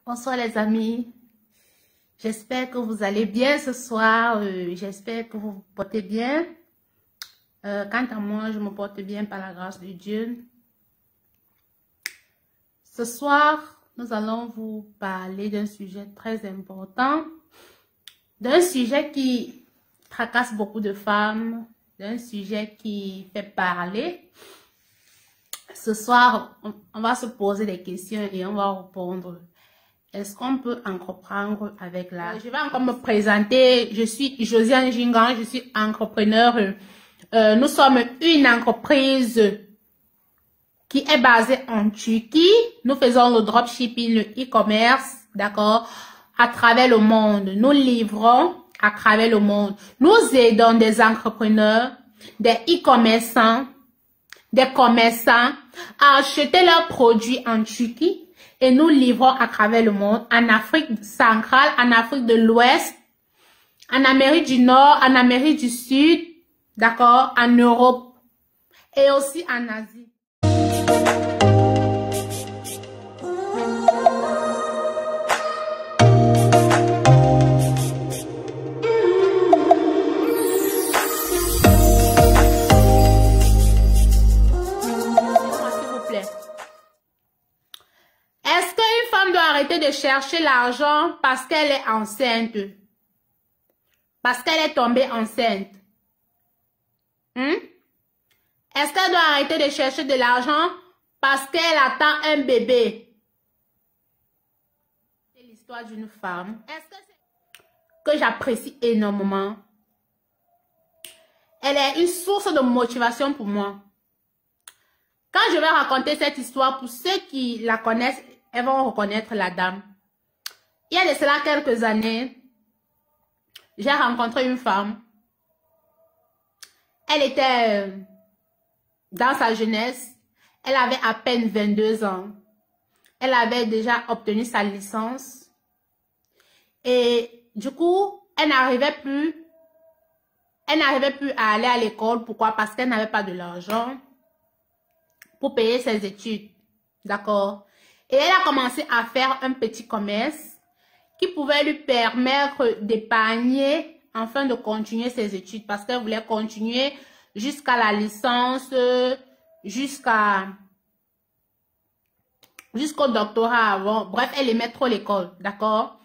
Bonsoir les amis, j'espère que vous allez bien ce soir, j'espère que vous vous portez bien. Quant à moi, je me porte bien par la grâce de Dieu. Ce soir, nous allons vous parler d'un sujet très important, d'un sujet qui tracasse beaucoup de femmes, d'un sujet qui fait parler. Ce soir, on va se poser des questions et on va répondre. Est-ce qu'on peut entreprendre avec l'art? Je vais encore me présenter. Je suis Josiane Gingan, je suis entrepreneur. Nous sommes une entreprise qui est basée en Turquie. Nous faisons le dropshipping, le e-commerce, d'accord, à travers le monde. Nous livrons à travers le monde. Nous aidons des entrepreneurs, des e-commerçants, des commerçants à acheter leurs produits en Turquie. Et nous livrons à travers le monde, en Afrique centrale, en Afrique de l'Ouest, en Amérique du Nord, en Amérique du Sud, d'accord, en Europe et aussi en Asie. Arrêter de chercher l'argent parce qu'elle est enceinte. Parce qu'elle est tombée enceinte. Est-ce qu'elle doit arrêter de chercher de l'argent parce qu'elle attend un bébé? C'est l'histoire d'une femme que j'apprécie énormément. Elle est une source de motivation pour moi. Quand je vais raconter cette histoire, pour ceux qui la connaissent, elles vont reconnaître la dame. Il y a de cela quelques années, j'ai rencontré une femme. Elle était dans sa jeunesse. Elle avait à peine 22 ans. Elle avait déjà obtenu sa licence. Et du coup, elle n'arrivait plus à aller à l'école. Pourquoi? Parce qu'elle n'avait pas de l'argent pour payer ses études. D'accord? Et elle a commencé à faire un petit commerce qui pouvait lui permettre d'épargner afin de continuer ses études parce qu'elle voulait continuer jusqu'à la licence, jusqu'au doctorat avant. Bref, elle aimait trop l'école, d'accord?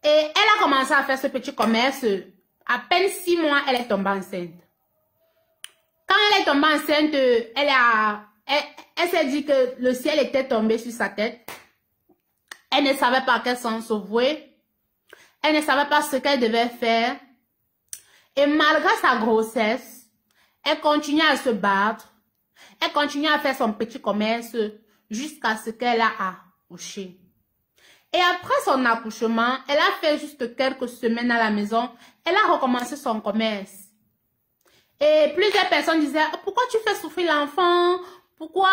Et elle a commencé à faire ce petit commerce. À peine 6 mois, elle est tombée enceinte. Quand elle est tombée enceinte, elle s'est dit que le ciel était tombé sur sa tête. Elle ne savait pas quel sens se vouer. Elle ne savait pas ce qu'elle devait faire. Et malgré sa grossesse, elle continuait à se battre. Elle continuait à faire son petit commerce jusqu'à ce qu'elle a accouché. Et après son accouchement, elle a fait juste quelques semaines à la maison. Elle a recommencé son commerce. Et plusieurs personnes disaient, pourquoi tu fais souffrir l'enfant? Pourquoi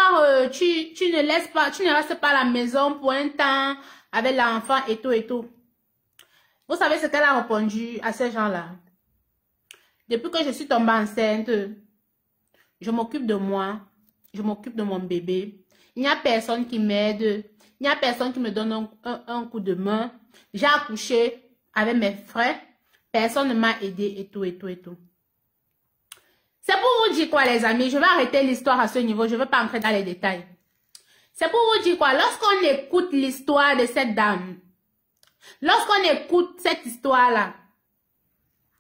tu ne restes pas à la maison pour un temps avec l'enfant et tout et tout. Vous savez ce qu'elle a répondu à ces gens-là? Depuis que je suis tombée enceinte, je m'occupe de moi, je m'occupe de mon bébé. Il n'y a personne qui m'aide, il n'y a personne qui me donne un coup de main. J'ai accouché avec mes frères, personne ne m'a aidé et tout et tout et tout. C'est pour vous dire quoi les amis, je vais arrêter l'histoire à ce niveau, je ne vais pas entrer dans les détails. C'est pour vous dire quoi, lorsqu'on écoute l'histoire de cette dame, lorsqu'on écoute cette histoire-là,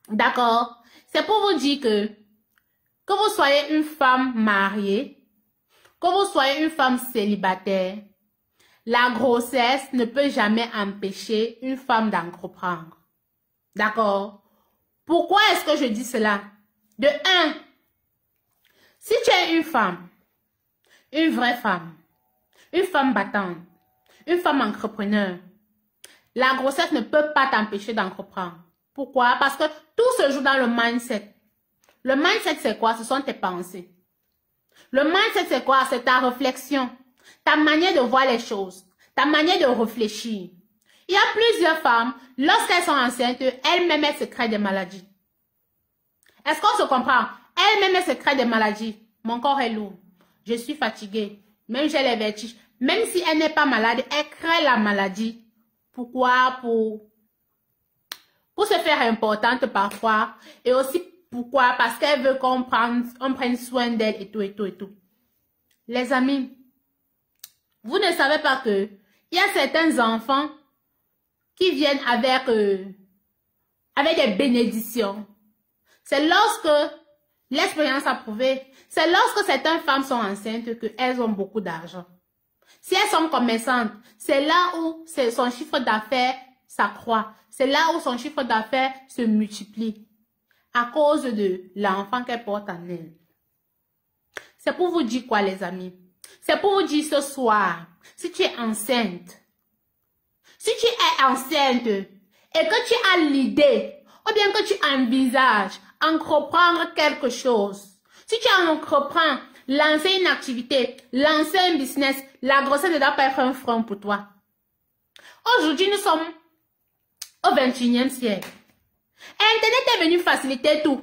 d'accord, c'est pour vous dire que vous soyez une femme mariée, que vous soyez une femme célibataire, la grossesse ne peut jamais empêcher une femme d'entreprendre. D'accord? Pourquoi est-ce que je dis cela? De un, si tu es une femme, une vraie femme, une femme battante, une femme entrepreneur, la grossesse ne peut pas t'empêcher d'entreprendre. Pourquoi? Parce que tout se joue dans le mindset. Le mindset, c'est quoi? Ce sont tes pensées. Le mindset, c'est quoi? C'est ta réflexion, ta manière de voir les choses, ta manière de réfléchir. Il y a plusieurs femmes, lorsqu'elles sont enceintes, elles-mêmes, elles se créent des maladies. Est-ce qu'on se comprend? Elle-même, elle se crée des maladies. Mon corps est lourd. Je suis fatiguée. Même j'ai les vertiges. Même si elle n'est pas malade, elle crée la maladie Pourquoi? Pour se faire importante parfois. Et aussi, pourquoi? Parce qu'elle veut qu'on prenne soin d'elle et tout, et tout, et tout. Les amis, vous ne savez pas que il y a certains enfants qui viennent avec des bénédictions. C'est lorsque, l'expérience a prouvé, c'est lorsque certaines femmes sont enceintes qu'elles ont beaucoup d'argent. Si elles sont commerçantes, c'est là où son chiffre d'affaires s'accroît. C'est là où son chiffre d'affaires se multiplie. À cause de l'enfant qu'elle porte en elle. C'est pour vous dire quoi, les amis? C'est pour vous dire ce soir, si tu es enceinte, et que tu as l'idée, ou bien que tu envisages entreprendre quelque chose, si tu entreprends, lancer une activité, lancer un business, la grossesse ne doit pas être un frein pour toi. Aujourd'hui, nous sommes au 21e siècle. Internet est venu faciliter tout.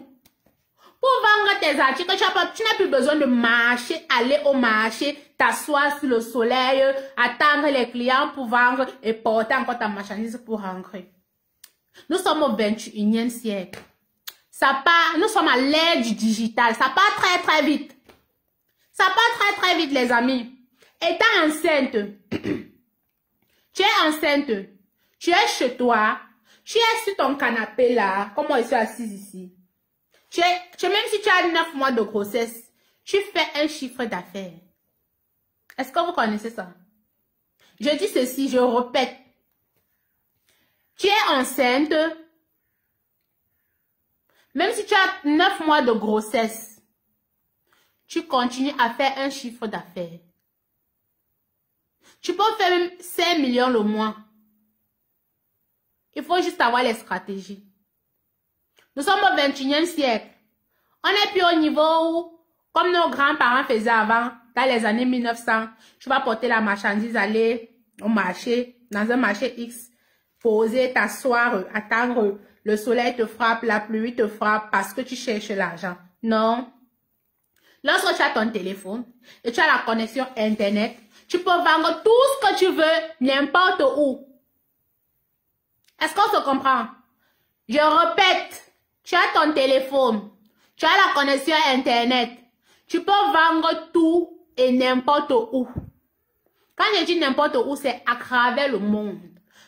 Pour vendre tes articles, tu n'as plus besoin de marcher, aller au marché, t'asseoir sur le soleil, attendre les clients pour vendre et porter encore ta marchandise pour rentrer. Nous sommes au 21e siècle. Nous sommes à l'ère du digital. Ça part très très vite. Ça part très très vite, les amis. Étant enceinte, tu es enceinte, tu es chez toi, tu es sur ton canapé là, comme moi je suis assise ici. Même si tu as 9 mois de grossesse, tu fais un chiffre d'affaires. Est-ce que vous connaissez ça? Je dis ceci, je répète. Tu es enceinte, même si tu as 9 mois de grossesse, tu continues à faire un chiffre d'affaires. Tu peux faire même 5 millions le mois. Il faut juste avoir les stratégies. Nous sommes au 21e siècle. On n'est plus au niveau où, comme nos grands-parents faisaient avant, dans les années 1900, tu vas porter la marchandise, aller au marché, dans un marché X, poser, t'asseoir, attendre, le soleil te frappe, la pluie te frappe parce que tu cherches l'argent. Non. Lorsque tu as ton téléphone et tu as la connexion Internet, tu peux vendre tout ce que tu veux, n'importe où. Est-ce qu'on se comprend? Je répète, tu as ton téléphone, tu as la connexion Internet, tu peux vendre tout et n'importe où. Quand je dis n'importe où, c'est à travers le monde.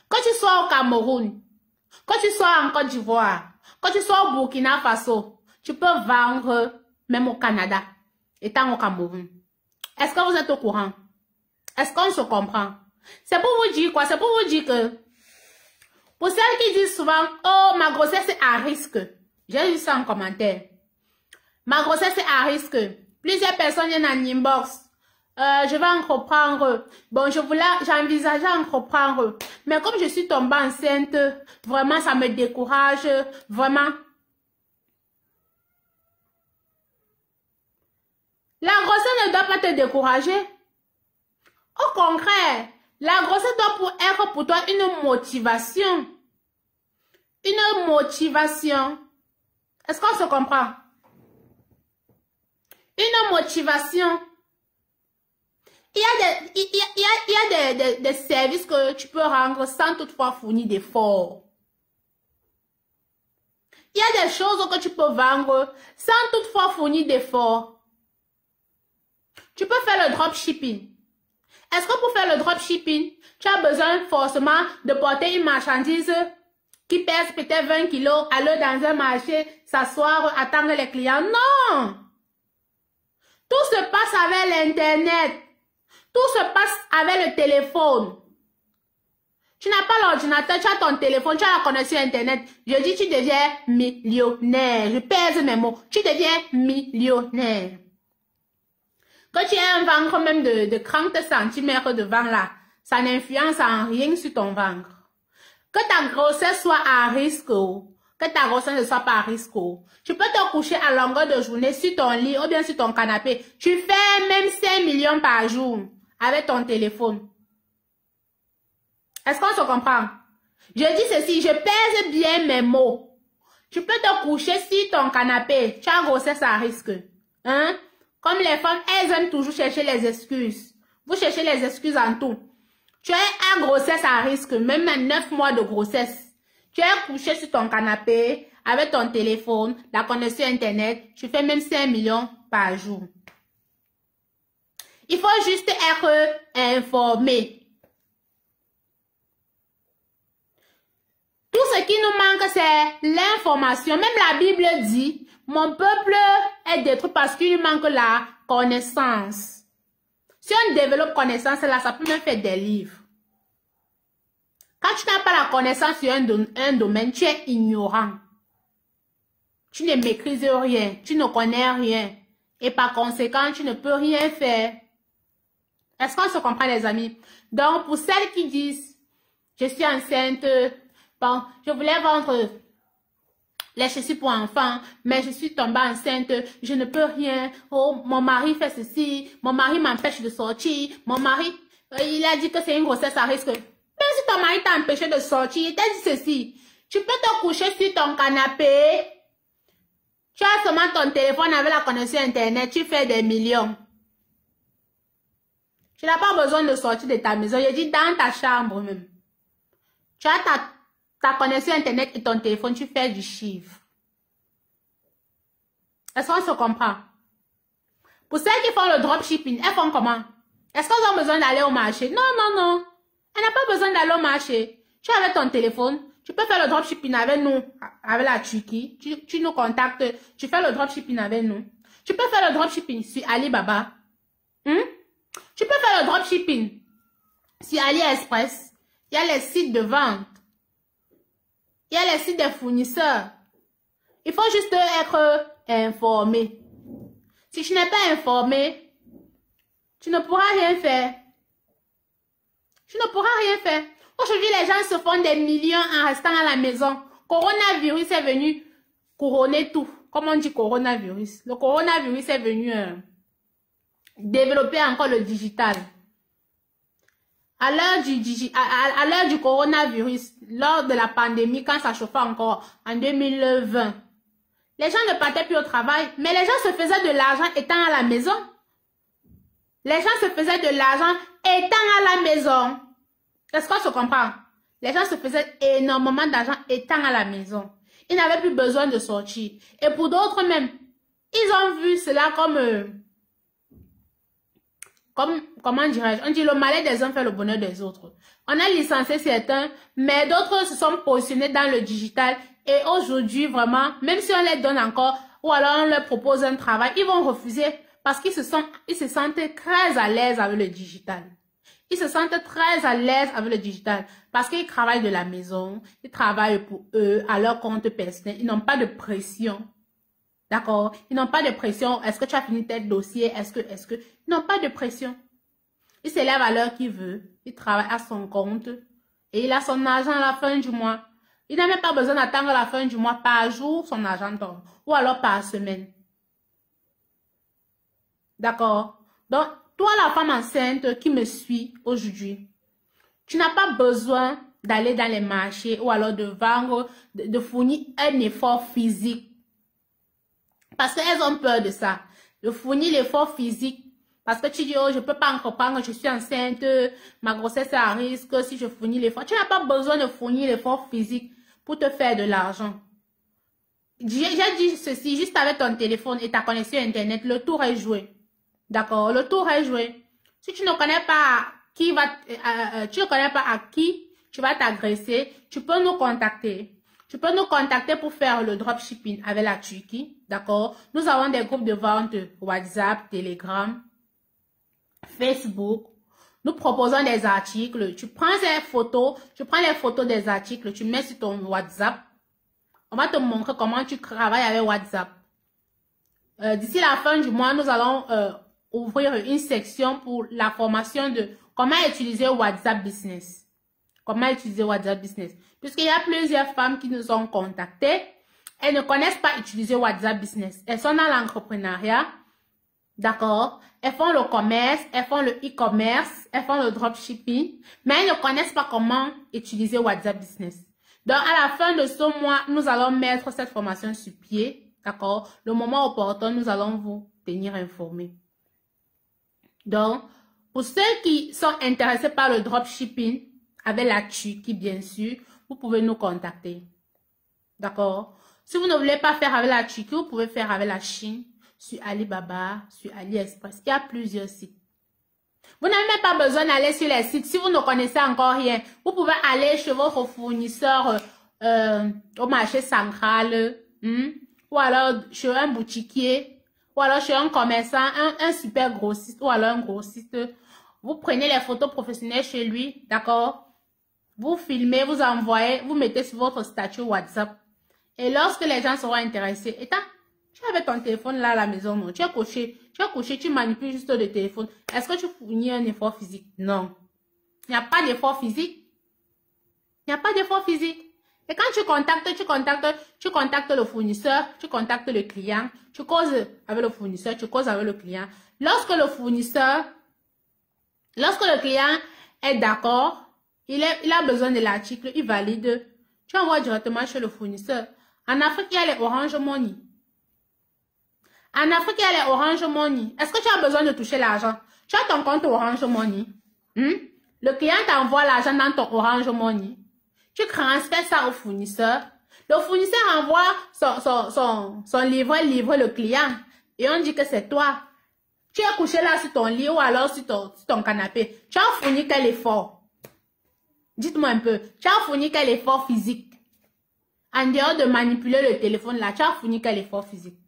Quand tu sois au Cameroun, quand tu sois en Côte d'Ivoire, quand tu sois au Burkina Faso, tu peux vendre même au Canada, étant au Cameroun. Est-ce que vous êtes au courant? Est-ce qu'on se comprend? C'est pour vous dire quoi? C'est pour vous dire que, pour celles qui disent souvent, oh, ma grossesse est à risque. J'ai lu ça en commentaire. Ma grossesse est à risque. Plusieurs personnes viennent en inbox. Je vais entreprendre. Bon, j'envisageais entreprendre. Mais comme je suis tombée enceinte, vraiment, ça me décourage. Vraiment. La grossesse ne doit pas te décourager. Au contraire, la grossesse doit être pour toi une motivation. Une motivation. Est-ce qu'on se comprend? Une motivation. Il y a des services que tu peux rendre sans toutefois fournir d'efforts. Il y a des choses que tu peux vendre sans toutefois fournir d'efforts. Tu peux faire le dropshipping. Est-ce que pour faire le dropshipping, tu as besoin forcément de porter une marchandise qui pèse peut-être 20 kilos, aller dans un marché, s'asseoir, attendre les clients? Non! Tout se passe avec l'Internet. Tout se passe avec le téléphone. Tu n'as pas l'ordinateur, tu as ton téléphone, tu as la connexion Internet. Je dis, tu deviens millionnaire. Je pèse mes mots. Tu deviens millionnaire. Quand tu as un ventre même de 30 cm de ventre là, ça n'influence en rien sur ton ventre. Que ta grossesse soit à risque, que ta grossesse ne soit pas à risque. Tu peux te coucher à longueur de journée sur ton lit ou bien sur ton canapé. Tu fais même 5 millions par jour avec ton téléphone. Est-ce qu'on se comprend? Je dis ceci, je pèse bien mes mots. Tu peux te coucher sur ton canapé, tu as une grossesse à risque. Hein? Comme les femmes, elles aiment toujours chercher les excuses. Vous cherchez les excuses en tout. Tu es à grossesse à risque, même à 9 mois de grossesse. Tu es couché sur ton canapé avec ton téléphone, la connexion Internet. Tu fais même 5 millions par jour. Il faut juste être informé. Tout ce qui nous manque, c'est l'information. Même la Bible dit, mon peuple est détruit parce qu'il manque la connaissance. Si on développe connaissance, là, ça peut même faire des livres. Quand tu n'as pas la connaissance sur un domaine, tu es ignorant. Tu ne maîtrises rien, tu ne connais rien. Et par conséquent, tu ne peux rien faire. Est-ce qu'on se comprend, les amis? Donc, pour celles qui disent, je suis enceinte, bon, je voulais vendre les chaussures pour enfants, mais je suis tombée enceinte, je ne peux rien. Oh, mon mari fait ceci, mon mari m'empêche de sortir, mon mari, il a dit que c'est une grossesse à risque. Même si ton mari t'a empêché de sortir, il t'a dit ceci, tu peux te coucher sur ton canapé, tu as seulement ton téléphone avec la connexion Internet, tu fais des millions. Tu n'as pas besoin de sortir de ta maison, je dis dans ta chambre même. Tu as ta connexion Internet et ton téléphone, tu fais du chiffre. Est-ce qu'on se comprend? Pour celles qui font le dropshipping, elles font comment? Est-ce qu'elles ont besoin d'aller au marché? Non, non, non. Elles n'ont pas besoin d'aller au marché. Tu as avec ton téléphone, tu peux faire le dropshipping avec nous, avec la Turquie. Tu nous contactes, tu fais le dropshipping avec nous. Tu peux faire le dropshipping sur Alibaba. Tu peux faire le dropshipping sur AliExpress. Il y a les sites de vente. Il y a les sites des fournisseurs. Il faut juste être informé. Si tu n'es pas informé, tu ne pourras rien faire. Tu ne pourras rien faire. Aujourd'hui, les gens se font des millions en restant à la maison. Coronavirus est venu couronner tout. Comment on dit coronavirus? Le coronavirus est venu développer encore le digital. À l'heure du coronavirus, lors de la pandémie, quand ça chauffait encore, en 2020, les gens ne partaient plus au travail, mais les gens se faisaient de l'argent étant à la maison. Les gens se faisaient de l'argent étant à la maison. Est-ce qu'on se comprend? Les gens se faisaient énormément d'argent étant à la maison. Ils n'avaient plus besoin de sortir. Et pour d'autres même, ils ont vu cela comment dirais-je, on dit le malheur des uns fait le bonheur des autres. On a licencié certains, mais d'autres se sont positionnés dans le digital. Et aujourd'hui, vraiment, même si on les donne encore, ou alors on leur propose un travail, ils vont refuser parce qu'ils se sentent très à l'aise avec le digital. Ils se sentent très à l'aise avec le digital parce qu'ils travaillent de la maison, ils travaillent pour eux, à leur compte personnel, ils n'ont pas de pression. D'accord? Ils n'ont pas de pression. Est-ce que tu as fini tel dossier? Est-ce que... Ils n'ont pas de pression. Il se lève à l'heure qu'il veut. Il travaille à son compte. Et il a son argent à la fin du mois. Il n'a même pas besoin d'attendre la fin du mois. Par jour, son argent tombe. Ou alors par semaine. D'accord? Donc, toi, la femme enceinte qui me suit aujourd'hui, tu n'as pas besoin d'aller dans les marchés ou alors de vendre, de fournir un effort physique. Parce qu'elles ont peur de ça. De fournir l'effort physique. Parce que tu dis, oh, je ne peux pas entreprendre, je suis enceinte, ma grossesse est à risque si je fournis l'effort. Tu n'as pas besoin de fournir l'effort physique pour te faire de l'argent. J'ai dit ceci, juste avec ton téléphone et ta connexion Internet, le tour est joué. D'accord? Le tour est joué. Si tu ne connais pas qui à qui tu vas t'agresser, tu peux nous contacter. Tu peux nous contacter pour faire le dropshipping avec la Turquie, d'accord? Nous avons des groupes de vente WhatsApp, Telegram, Facebook. Nous proposons des articles. Tu prends ces photos, tu prends les photos des articles, tu mets sur ton WhatsApp. On va te montrer comment tu travailles avec WhatsApp. D'ici la fin du mois, nous allons ouvrir une section pour la formation de comment utiliser WhatsApp Business. Comment utiliser WhatsApp Business. Puisqu'il y a plusieurs femmes qui nous ont contactées. Elles ne connaissent pas utiliser WhatsApp Business. Elles sont dans l'entrepreneuriat. D'accord? Elles font le commerce, elles font le e-commerce, elles font le dropshipping. Mais elles ne connaissent pas comment utiliser WhatsApp Business. Donc, à la fin de ce mois, nous allons mettre cette formation sur pied. D'accord? Le moment opportun, nous allons vous tenir informés. Donc, Pour ceux qui sont intéressés par le dropshipping, avec la Turquie, bien sûr, vous pouvez nous contacter. D'accord? Si vous ne voulez pas faire avec la Turquie, vous pouvez faire avec la Chine, sur Alibaba, sur AliExpress. Il y a plusieurs sites. Vous n'avez même pas besoin d'aller sur les sites. Si vous ne connaissez encore rien, vous pouvez aller chez votre fournisseur au marché central, ou alors chez un boutiquier, ou alors chez un commerçant, un super grossiste, ou alors un grossiste. Vous prenez les photos professionnelles chez lui, d'accord? Vous filmez, vous envoyez, vous mettez sur votre statut WhatsApp. Et lorsque les gens seront intéressés, et tu avais ton téléphone là à la maison, non? Tu as couché, tu manipules juste le téléphone. Est-ce que tu fournis un effort physique? Non. Il n'y a pas d'effort physique. Il n'y a pas d'effort physique. Et quand tu contactes le fournisseur, tu contactes le client, tu causes avec le fournisseur, tu causes avec le client. Lorsque le client est d'accord, il a besoin de l'article, il valide, tu envoies directement chez le fournisseur. En Afrique, il y a les Orange Money. En Afrique, il y a les Orange Money. Est-ce que tu as besoin de toucher l'argent? Tu as ton compte Orange Money. Le client t'envoie l'argent dans ton Orange Money. Tu transfères ça au fournisseur. Le fournisseur envoie son livret le client. Et on dit que c'est toi. Tu es couché là sur ton lit ou alors sur ton canapé. Tu as fourni quel effort? Dites-moi un peu. Tu as fourni quel effort physique? En dehors de manipuler le téléphone là, tu as fourni quel effort physique?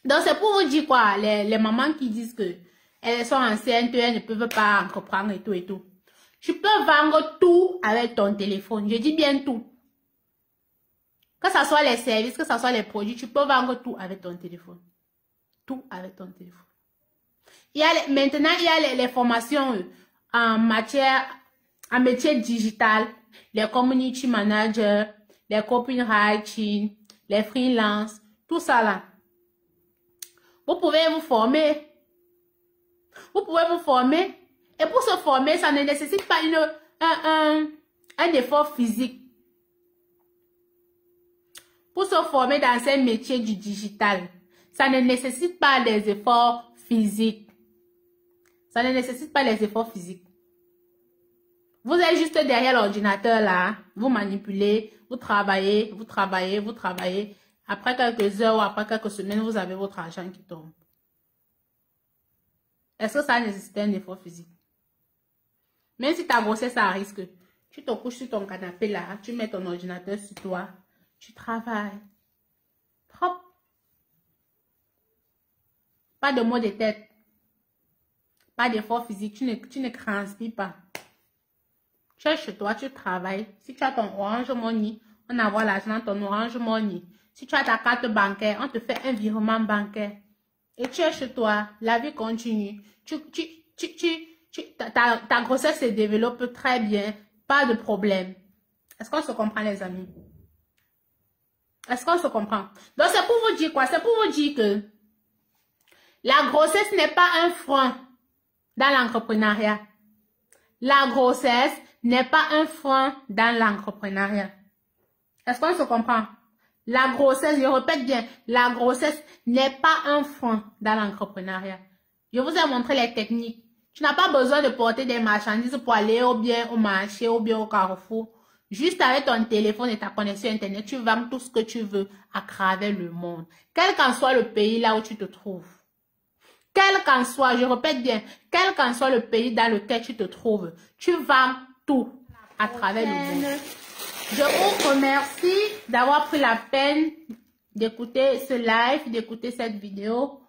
Donc c'est pour vous dire quoi, les mamans qui disent que elles sont enceintes, elles ne peuvent pas entreprendre et tout et tout. Tu peux vendre tout avec ton téléphone. Je dis bien tout. Que ce soit les services, que ce soit les produits, tu peux vendre tout avec ton téléphone. Tout avec ton téléphone. Maintenant, il y a les formations en métier digital, les community managers, les copywriting, les freelance, tout ça là. Vous pouvez vous former. Vous pouvez vous former. Et pour se former, ça ne nécessite pas un effort physique. Pour se former dans ces métiers du digital, ça ne nécessite pas des efforts physiques. Ça ne nécessite pas les efforts physiques. Vous êtes juste derrière l'ordinateur là, vous manipulez, vous travaillez. Après quelques heures ou après quelques semaines, vous avez votre argent qui tombe. Est-ce que ça nécessite un effort physique? Même si ta grossesse à risque, tu te couches sur ton canapé là, tu mets ton ordinateur sur toi, tu travailles. Hop. Pas de maux de tête. Pas d'effort physique, tu ne transpires pas. Tu es chez toi, tu travailles. Si tu as ton Orange Money, on envoie l'argent dans ton Orange Money. Si tu as ta carte bancaire, on te fait un virement bancaire. Et tu es chez toi, la vie continue. Ta grossesse se développe très bien, pas de problème. Est-ce qu'on se comprend, les amis? Est-ce qu'on se comprend? Donc, c'est pour vous dire quoi? C'est pour vous dire que la grossesse n'est pas un frein dans l'entrepreneuriat. La grossesse n'est pas un frein dans l'entrepreneuriat. Est-ce qu'on se comprend? La grossesse, je répète bien, la grossesse n'est pas un frein dans l'entrepreneuriat. Je vous ai montré les techniques. Tu n'as pas besoin de porter des marchandises pour aller au marché, ou bien au carrefour. Juste avec ton téléphone et ta connexion Internet, tu vends tout ce que tu veux à travers le monde. Quel qu'en soit le pays là où tu te trouves. Quel qu'en soit, je répète bien, quel qu'en soit le pays dans lequel tu te trouves, tu vends tout à travers le monde. Je vous remercie d'avoir pris la peine d'écouter ce live, d'écouter cette vidéo.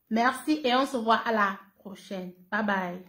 Merci et on se voit à la prochaine. Bye bye.